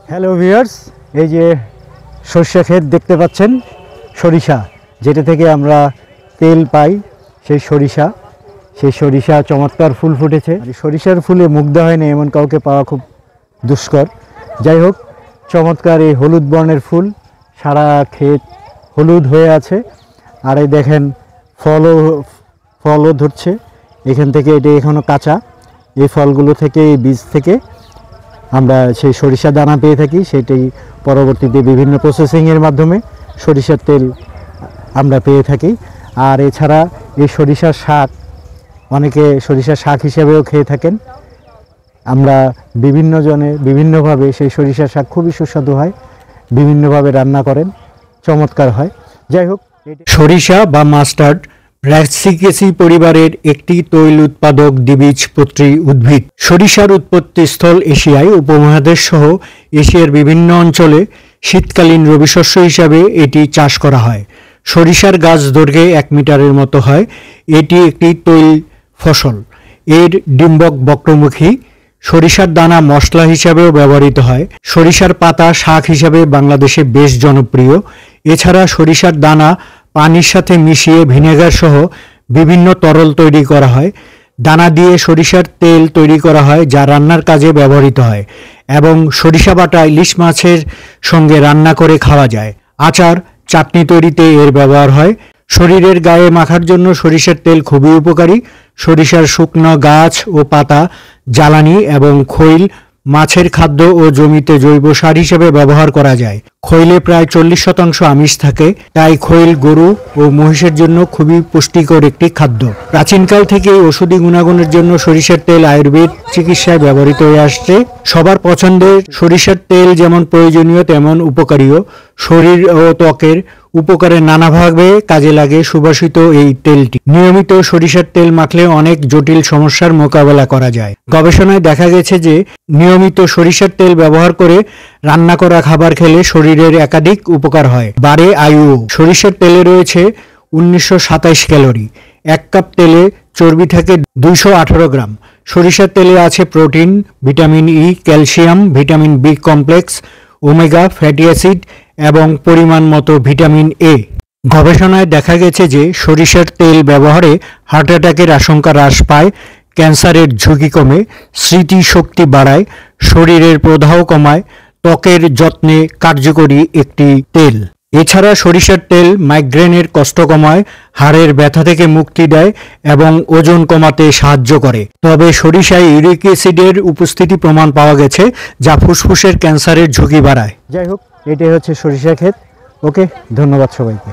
Hello viewers, এই যে সরিষা ক্ষেত দেখতে পাচ্ছেন, সরিষা যেটা থেকে আমরা তেল পাই, সেই সরিষা চমৎকার ফুল ফুটেছে। সরিষার ফুলে মুগ্ধ হয় না এমন কাউকে পাওয়া খুব দুষ্কর। যাই হোক, চমৎকার এই হলুদ বর্ণের ফুল, সারা ক্ষেত হলুদ হয়ে আছে। আর এই দেখেন ফলও ধরছে এখান থেকে। এটা এখনও কাঁচা। এই ফলগুলো থেকে, এই বীজ থেকে আমরা সেই সরিষা দানা পেয়ে থাকি। সেটাই পরবর্তীতে বিভিন্ন প্রসেসিংয়ের মাধ্যমে সরিষার তেল আমরা পেয়ে থাকি। আর এছাড়া এই সরিষার শাক, অনেকে সরিষার শাক হিসেবেও খেয়ে থাকেন। আমরা বিভিন্নভাবে সেই সরিষার শাক খুবই সুস্বাদু হয়, বিভিন্নভাবে রান্না করেন, চমৎকার হয়। যাই হোক, সরিষা বা মাস্টার্ড ব্র্যাসিকেসি পরিবারের একটি তৈল উৎপাদক দ্বিবীজপত্রী উদ্ভিদ। সরিষার উৎপত্তিস্থল এশিয়ায় উপমহাদেশ সহ এশিয়ার বিভিন্ন অঞ্চলে শীতকালীন রবি শস্য হিসাবে এটি চাষ করা হয়। সরিষার গাছ দৈর্ঘ্যে 1 মিটারের মতো হয়। এটি একটি তৈল ফসল। এর ডিম্বক বক্রমুখী। সরিষার দানা মশলা হিসাবেও ব্যবহৃত হয়। সরিষার পাতা শাক হিসাবে বাংলাদেশে বেশ জনপ্রিয়। এছাড়া সরিষার দানা পানির সাথে মিশিয়ে ভিনেগার সহ বিভিন্ন তরল তৈরি করা হয়। দানা দিয়ে সরিষার তেল তৈরি করা হয়, যা রান্নার কাজে ব্যবহৃত হয় এবং সরিষা বাটা ইলিশ মাছের সঙ্গে রান্না করে খাওয়া যায়। আচার, চাটনি তৈরিতে এর ব্যবহার হয়। শরীরের গায়ে মাখার জন্য সরিষার তেল খুবই উপকারী। সরিষার শুকনো গাছ ও পাতা জ্বালানি এবং খৈল মাছের খাদ্য ও জমিতে জৈব সার হিসেবে ব্যবহার করা যায়। খৈলে প্রায় 40% আমিষ থাকে, তাই খৈল গরু ও মহিষের জন্য খুবই পুষ্টিকর একটি খাদ্য। প্রাচীনকাল থেকেই ওষুধি গুণাগুণের জন্য সরিষার তেল আয়ুর্বেদ চিকিৎসায় ব্যবহৃত হয়ে আসছে। সবার পছন্দের সরিষার তেল যেমন প্রয়োজনীয় তেমন উপকারীও। শরীর ও ত্বকের উপকারে নানাভাবে কাজে লাগে সুবাসিত এই তেলটি। নিয়মিত সরিষার তেল মাখলে অনেক জটিল সমস্যার মোকাবেলা করা যায়। গবেষণায় দেখা গেছে যে নিয়মিত সরিষার তেল ব্যবহার করে রান্না করা খাবার খেলে শরীরের একাধিক উপকার হয়, বাড়ে আয়ু। সরিষার তেলে রয়েছে 1927 ক্যালোরি। 1 কাপ তেলে চর্বি থাকে 218 গ্রাম। সরিষার তেলে আছে protein, vitamin E, calcium, vitamin B complex, omega fatty acid এবং পরিমাণ মতো ভিটামিন এ। গবেষণায় দেখা গেছে যে সরিষার তেল ব্যবহারে হার্ট অ্যাটাকের আশঙ্কা হ্রাস পায়, ক্যান্সারের ঝুঁকি কমে, স্মৃতিশক্তি বাড়ায়, শরীরের প্রদাহ কমায়, ত্বকের যত্নে কার্যকরী একটি তেল। এছাড়া সরিষার তেল মাইগ্রেনের কষ্ট কমায়, হাড়ের ব্যথা থেকে মুক্তি দেয় এবং ওজন কমাতে সাহায্য করে। তবে সরিষায় ইউরিক অ্যাসিডের উপস্থিতি প্রমাণ পাওয়া গেছে, যা ফুসফুসের ক্যান্সারের ঝুঁকি বাড়ায়। যাই হোক, এটাই হচ্ছে সরিষা ক্ষেত। ওকে, ধন্যবাদ সবাইকে।